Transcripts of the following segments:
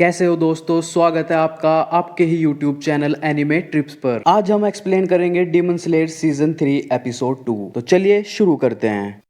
कैसे हो दोस्तों, स्वागत है आपका आपके ही YouTube चैनल एनिमे ट्रिप्स पर। आज हम एक्सप्लेन करेंगे डीमन स्लेयर सीजन 3 एपिसोड 2। तो चलिए शुरू करते हैं।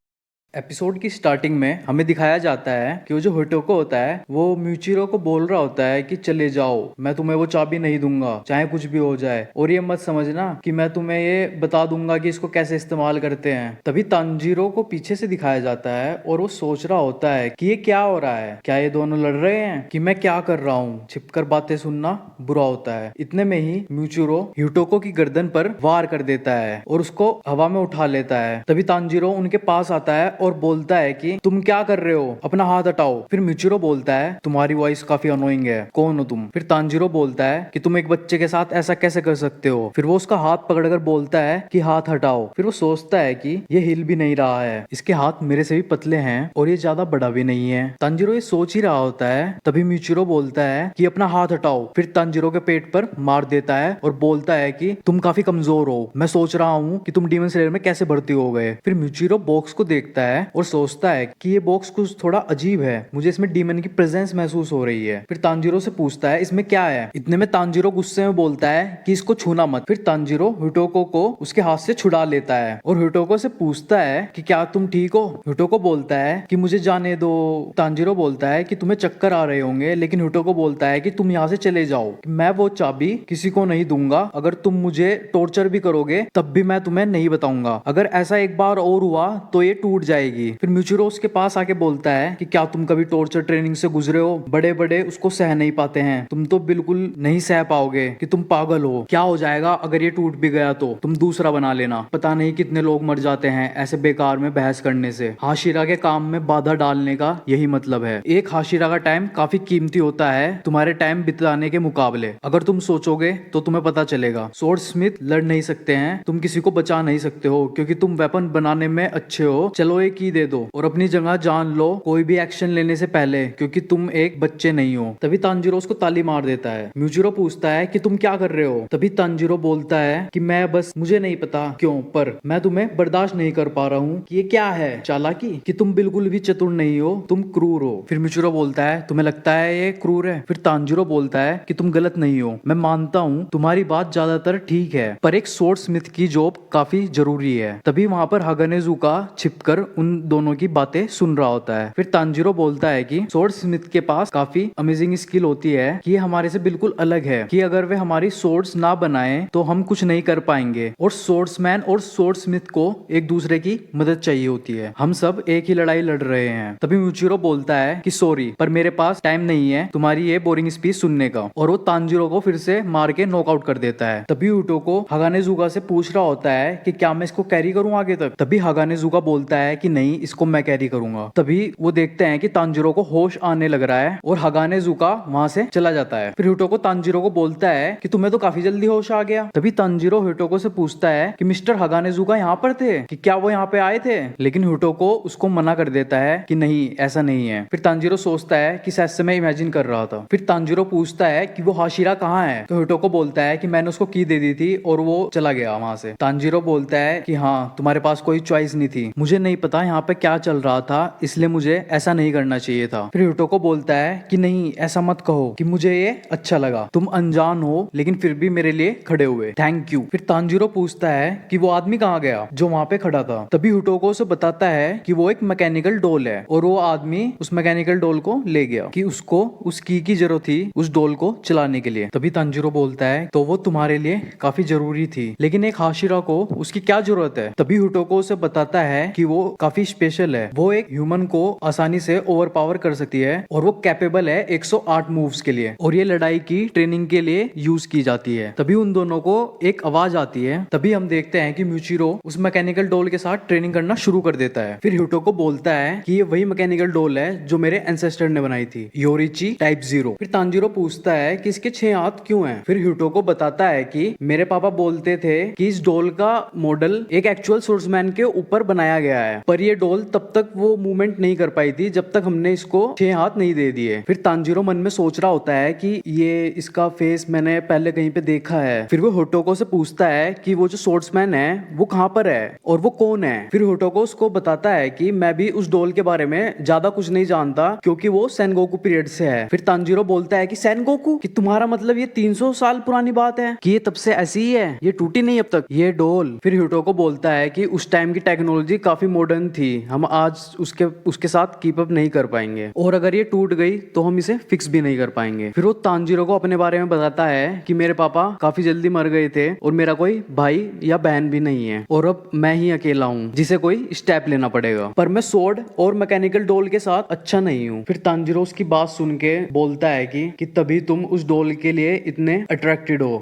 एपिसोड की स्टार्टिंग में हमें दिखाया जाता है कि वो जो हिटोको होता है वो म्यूचिरो को बोल रहा होता है कि चले जाओ, मैं तुम्हें वो चाबी नहीं दूंगा चाहे कुछ भी हो जाए, और ये मत समझना कि मैं तुम्हें ये बता दूंगा कि इसको कैसे इस्तेमाल करते हैं। तभी तांजीरो को पीछे से दिखाया जाता है और वो सोच रहा होता है कि ये क्या हो रहा है, क्या ये दोनों लड़ रहे हैं कि मैं क्या कर रहा हूँ। छिपकर बातें सुनना बुरा होता है। इतने में ही म्यूचिरो हिटोको की गर्दन पर वार कर देता है और उसको हवा में उठा लेता है। तभी तांजीरो उनके पास आता है और बोलता है कि तुम क्या कर रहे हो, अपना हाथ हटाओ। फिर मिचिरो बोलता है तुम्हारी वॉइस काफी अनोइंग है, कौन हो तुम। फिर तांजीरो बोलता है कि तुम एक बच्चे के साथ ऐसा कैसे कर सकते हो। फिर वो उसका हाथ पकड़कर बोलता है कि हाथ हटाओ। फिर वो सोचता है कि ये हिल भी नहीं रहा है, इसके हाथ मेरे से भी पतले हैं और ये ज्यादा बड़ा भी नहीं है। तांजीरो ये सोच ही रहा होता है, तभी मिचिरो बोलता है कि अपना हाथ हटाओ। फिर तांजीरो के पेट पर मार देता है और बोलता है कि तुम काफी कमजोर हो, मैं सोच रहा हूँ कि तुम डीमन स्लेयर में कैसे भर्ती हो गए। फिर मिचिरो बॉक्स को देखता है और सोचता है कि ये बॉक्स कुछ थोड़ा अजीब है, मुझे इसमें डीमन की प्रेजेंस महसूस हो रही है। फिर तांजीरो से पूछता है इसमें क्या है। इतने में तांजीरो गुस्से में बोलता है कि इसको छूना मत। फिर तांजीरो हिटोको को उसके हाथ से छुड़ा लेता है और हिटोको से पूछता है कि क्या तुम ठीक हो। हिटोको बोलता है कि मुझे जाने दो। तांजीरो बोलता है कि तुम्हें चक्कर आ रहे होंगे, लेकिन हिटोको बोलता है कि तुम यहाँ से चले जाओ, मैं वो चाबी किसी को नहीं दूंगा, अगर तुम मुझे टॉर्चर भी करोगे तब भी मैं तुम्हें नहीं बताऊंगा, अगर ऐसा एक बार और हुआ तो ये टूट जाएगी। फिर मिचिरो उसके पास आके बोलता है कि क्या तुम कभी टॉर्चर ट्रेनिंग से गुजरे हो, बड़े बड़े उसको सह नहीं पाते हैं, तुम तो बिल्कुल नहीं सह पाओगे, कि तुम पागल हो, क्या हो जाएगा अगर ये टूट भी गया तो तुम दूसरा बना लेना, पता नहीं कितने लोग मर जाते हैं ऐसे बेकार में बहस करने से। हाशिरा के काम में बाधा डालने का यही मतलब है। एक हाशिरा का टाइम काफी कीमती होता है तुम्हारे टाइम बिताने के मुकाबले, अगर तुम सोचोगे तो तुम्हें पता चलेगा। स्वॉर्ड स्मिथ लड़ नहीं सकते हैं, तुम किसी को बचा नहीं सकते हो क्योंकि तुम वेपन बनाने में अच्छे हो, चलो एक की दे दो और अपनी जगह जान लो कोई भी एक्शन लेने से पहले, क्योंकि तुम एक बच्चे नहीं हो। तभी तांजीरो उसको ताली मार देता है। म्यूजिरो पूछता है कि तुम क्या कर रहे हो। तभी तांजीरो बोलता है कि मैं बस, मुझे नहीं पता क्यों, पर मैं तुम्हें बर्दाश्त नहीं कर पा रहा हूँ कि ये क्या है चालाकी, कि तुम बिल्कुल भी चतुर नहीं हो, तुम क्रूर हो। फिर म्यूजिरो बोलता है तुम्हें लगता है ये क्रूर है। फिर तांजीरो बोलता है कि तुम गलत नहीं हो, मैं मानता हूँ तुम्हारी बात ज्यादातर ठीक है, पर एक स्वॉर्ड स्मिथ की जॉब काफी जरूरी है। तभी वहां पर हागानेजुका छिपकर उन दोनों की बातें सुन रहा होता है। फिर तांजीरो बोलता है कि स्वॉर्ड स्मिथ के पास काफी अमेजिंग स्किल होती है, कि ये हमारे से बिल्कुल अलग है, कि अगर वे हमारी स्वॉर्ड्स ना बनाए तो हम कुछ नहीं कर पाएंगे, और स्वॉर्ड्समैन और स्वॉर्ड स्मिथ को एक दूसरे की मदद चाहिए होती है, हम सब एक ही लड़ाई लड़ रहे हैं। तभी म्यूचिरो बोलता है कि सॉरी, पर मेरे पास टाइम नहीं है तुम्हारी ये बोरिंग स्पीच सुनने का, और वो तांजीरो को फिर से मार के नॉकआउट कर देता है। तभी उटोको हागानेजुका से पूछ रहा होता है कि क्या मैं इसको कैरी करूं आगे तक। तभी हागानेजुका बोलता है कि नहीं, इसको मैं कैरी करूंगा। तभी वो देखते हैं कि तांजीरो को होश आने लग रहा है और हागानेजुका वहां से चला जाता है। फिर हिटोको तांजीरो को बोलता है कि तुम्हें तो काफी जल्दी होश आ गया। तभी तांजीरो हिटोको से पूछता है कि मिस्टर हागानेजुका यहाँ पर थे, कि क्या वो यहाँ पे आए थे, लेकिन हिटोको उसको मना कर देता है कि नहीं, ऐसा नहीं है। फिर तांजीरो सोचता है कि शायद से मैं इमेजिन कर रहा था। फिर तांजीरो पूछता है कि वो हाशिरा कहाँ है। तो हिटोको बोलता है कि मैंने उसको की दे दी थी और वो चला गया वहां से। तांजीरो बोलता है कि हाँ, तुम्हारे पास कोई चॉइस नहीं थी, मुझे नहीं पता यहाँ पे क्या चल रहा था, इसलिए मुझे ऐसा नहीं करना चाहिए था। फिर हिटोको बोलता है कि नहीं, ऐसा मत कहो, कि मुझे ये अच्छा लगा, तुम अनजान हो लेकिन फिर भी मेरे लिए खड़े हुए, थैंक यू। फिर तांजीरो पूछता है कि वो आदमी कहाँ गया जो वहां पे खड़ा था। तभी हिटोको उसे बताता है कि वो एक मैकेनिकल डोल है और वो आदमी उस मैकेनिकल डोल को ले गया, कि उसको उस की जरूरत थी उस डोल को चलाने के लिए। तभी तांजीरो बोलता है तो वो तुम्हारे लिए काफी जरूरी थी, लेकिन एक हाशिरा को उसकी क्या जरूरत है। तभी हिटोको उसे बताता है कि वो काफी स्पेशल है, वो एक ह्यूमन को आसानी से ओवरपावर कर सकती है और वो कैपेबल है 108 मूव्स के लिए, और ये लड़ाई की ट्रेनिंग के लिए यूज की जाती है। तभी उन दोनों को एक आवाज आती है। तभी हम देखते हैं कि म्यूचिरो उस मैकेनिकल डोल के साथ ट्रेनिंग करना शुरू कर देता है। फिर हिटोको बोलता है कि ये वही मैकेनिकल डोल है जो मेरे एंसेस्टर ने बनाई थी, योरिची टाइप 0। फिर तांजीरो पूछता है कि इसके 6 हाथ क्यों हैं। फिर हिटोको बताता है कि मेरे पापा बोलते थे कि इस डोल का मॉडल एक एक्चुअल सोर्समैन के ऊपर बनाया गया है, पर ये डॉल तब तक वो मूवमेंट नहीं कर पाई थी जब तक हमने इसको 6 हाथ नहीं दे दिए। फिर तांजीरो मन में सोच रहा होता है कि ये इसका फेस मैंने पहले कहीं पे देखा है। फिर वो होटोको से पूछता है कि वो जो स्वर्ड्समैन है वो कहाँ पर है और वो कौन है। फिर होटोको उसको बताता है कि मैं भी उस डॉल के बारे में ज्यादा कुछ नहीं जानता क्योंकि वो सेनगोकू पीरियड से है। फिर तांजीरो बोलता है कि सेनगोकू, कि तुम्हारा मतलब ये 300 साल पुरानी बात है कि ये तब से ऐसी ही है, ये टूटी नहीं अब तक ये डॉल। फिर होटोको बोलता है कि उस टाइम की टेक्नोलॉजी काफी मॉडर्न थी, हम आज उसके साथ कीप अप नहीं कर पाएंगे और अगर ये टूट गई तो हम इसे फिक्स भी नहीं कर पाएंगे। फिर वो तांजीरो को अपने बारे में बताता है कि मेरे पापा काफी जल्दी मर गए थे और मेरा कोई भाई या बहन भी नहीं है और अब मैं ही अकेला हूँ जिसे कोई स्टेप लेना पड़ेगा, पर मैं स्वॉर्ड और मैकेनिकल डॉल के साथ अच्छा नहीं हूँ। फिर तांजीरो उसकी बात सुन के बोलता है कि तभी तुम उस डॉल के लिए इतने अट्रैक्टेड हो।